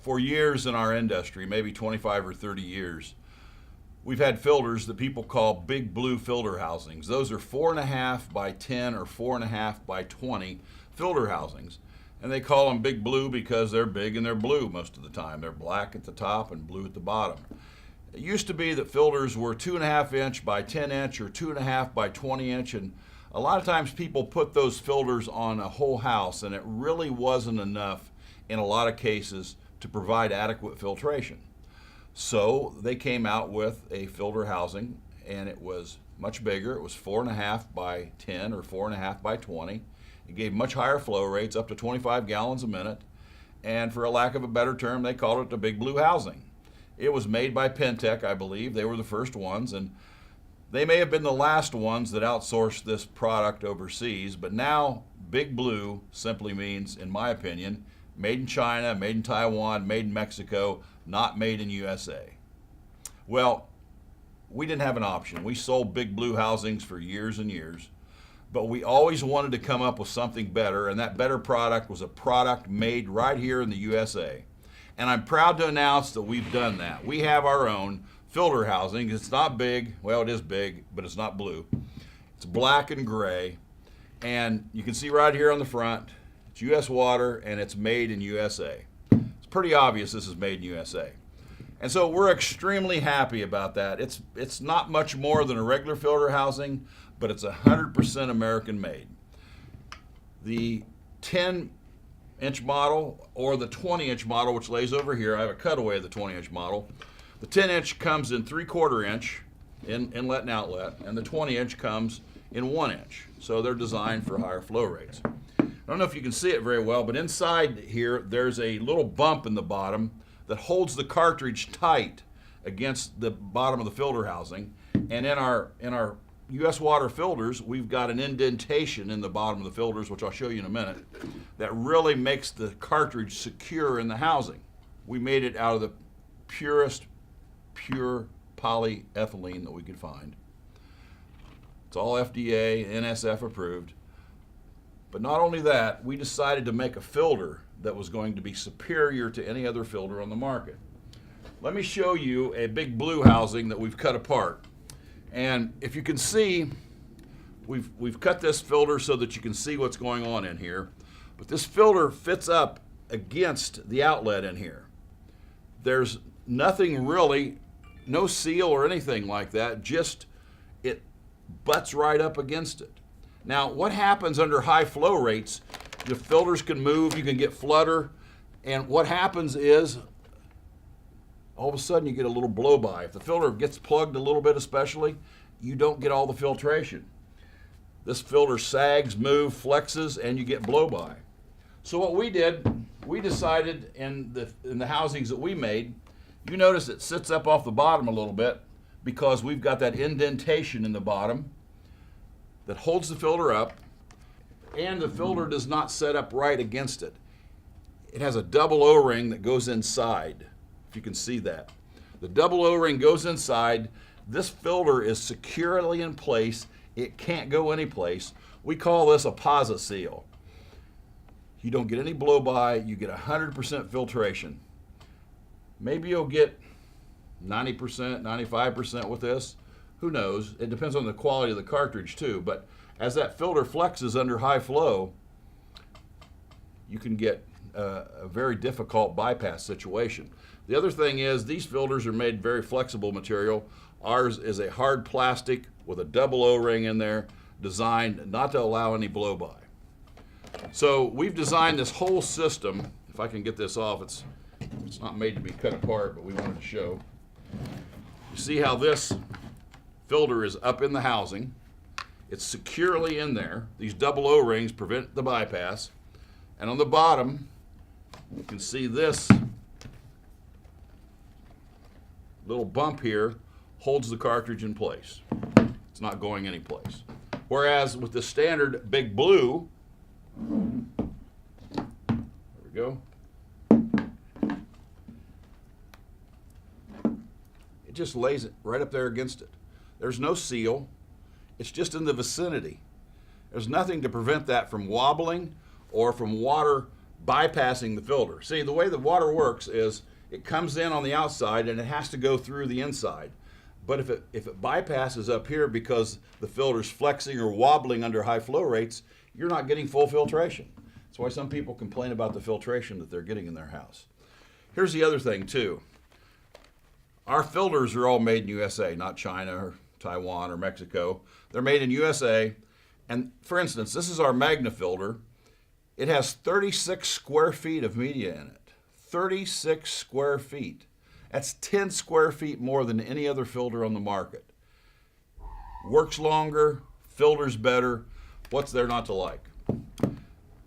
For years in our industry, maybe 25 or 30 years, we've had filters that people call big blue filter housings. Those are 4.5 by 10 or 4.5 by 20 filter housings. And they call them big blue because they're big and they're blue most of the time. They're black at the top and blue at the bottom. It used to be that filters were 2.5 inch by 10 inch or 2.5 by 20 inch. And a lot of times people put those filters on a whole house, and it really wasn't enough in a lot of cases to provide adequate filtration. So they came out with a filter housing, and it was much bigger. It was 4.5 by 10 or 4.5 by 20. It gave much higher flow rates, up to 25 gallons a minute. And for a lack of a better term, they called it the big blue housing. It was made by Pentek, I believe. They were the first ones, and they may have been the last ones that outsourced this product overseas. But now big blue simply means, in my opinion, made in China, made in Taiwan, made in Mexico, not made in USA. Well, we didn't have an option. We sold big blue housings for years and years, but we always wanted to come up with something better, and that better product was a product made right here in the USA. And I'm proud to announce that we've done that. We have our own filter housing. It's not big. Well, it is big, but it's not blue. It's black and gray, and you can see right here on the front, it's US water, and it's made in USA. It's pretty obvious this is made in USA. And so we're extremely happy about that. It's not much more than a regular filter housing, but it's 100% American made. The 10-inch model or the 20-inch model, which lays over here, I have a cutaway of the 20-inch model. The 10-inch comes in 3/4 inch in inlet and outlet, and the 20-inch comes in 1 inch. So they're designed for higher flow rates. I don't know if you can see it very well, but inside here there's a little bump in the bottom that holds the cartridge tight against the bottom of the filter housing. And in our US water filters, we've got an indentation in the bottom of the filters, which I'll show you in a minute, that really makes the cartridge secure in the housing. We made it out of the purest, pure polyethylene that we could find. It's all FDA, NSF approved. But not only that, we decided to make a filter that was going to be superior to any other filter on the market. Let me show you a big blue housing that we've cut apart. And if you can see, we've cut this filter so that you can see what's going on in here. But this filter fits up against the outlet in here. There's nothing really, no seal or anything like that, just it butts right up against it. Now, what happens under high flow rates, the filters can move, you can get flutter, and what happens is all of a sudden you get a little blow-by. If the filter gets plugged a little bit especially, you don't get all the filtration. This filter sags, moves, flexes, and you get blow-by. So what we did, we decided in the housings that we made, you notice it sits up off the bottom a little bit because we've got that indentation in the bottom that holds the filter up, and the filter does not set up right against it. It has a double O-ring that goes inside, if you can see that. The double O-ring goes inside. This filter is securely in place. It can't go anyplace. We call this a POSA seal. You don't get any blow-by. You get 100% filtration. Maybe you'll get 90%, 95% with this. Who knows? It depends on the quality of the cartridge too, but as that filter flexes under high flow, you can get a very difficult bypass situation. The other thing is these filters are made very flexible material. Ours is a hard plastic with a double O-ring in there, designed not to allow any blow-by. So we've designed this whole system. If I can get this off, it's not made to be cut apart, but we wanted to show. You see how this filter is up in the housing. It's securely in there. These double O-rings prevent the bypass. And on the bottom, you can see this little bump here holds the cartridge in place. It's not going anyplace. Whereas with the standard Big Blue, there we go, it just lays it right up there against it. There's no seal. It's just in the vicinity. There's nothing to prevent that from wobbling or from water bypassing the filter. See, the way the water works is it comes in on the outside and it has to go through the inside. But if it bypasses up here because the filter's flexing or wobbling under high flow rates, you're not getting full filtration. That's why some people complain about the filtration that they're getting in their house. Here's the other thing too. Our filters are all made in USA, not China or Taiwan or Mexico. They're made in USA. And for instance, this is our Magna filter. It has 36 square feet of media in it. 36 square feet. That's 10 square feet more than any other filter on the market. Works longer, filters better. What's there not to like?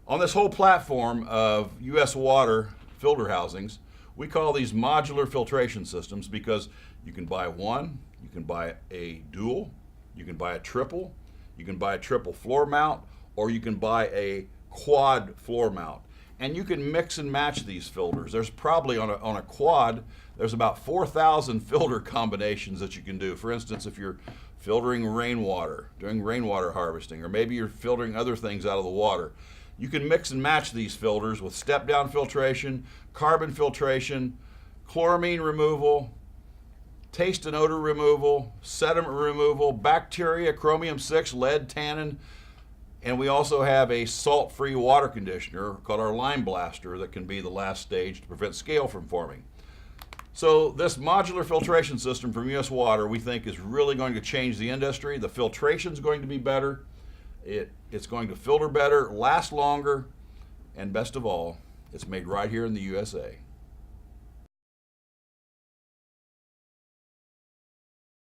On this whole platform of US water filter housings, we call these modular filtration systems because you can buy one, you can buy a dual, you can buy a triple, you can buy a triple floor mount, or you can buy a quad floor mount. And you can mix and match these filters. There's probably on a quad, there's about 4,000 filter combinations that you can do. For instance, if you're filtering rainwater, doing rainwater harvesting, or maybe you're filtering other things out of the water, you can mix and match these filters with step-down filtration, carbon filtration, chloramine removal, taste and odor removal, sediment removal, bacteria, chromium-6, lead, tannin, and we also have a salt-free water conditioner called our Lime Blaster that can be the last stage to prevent scale from forming. So this modular filtration system from US Water we think is really going to change the industry. The filtration is going to be better. It's going to filter better, last longer, and best of all, it's made right here in the USA.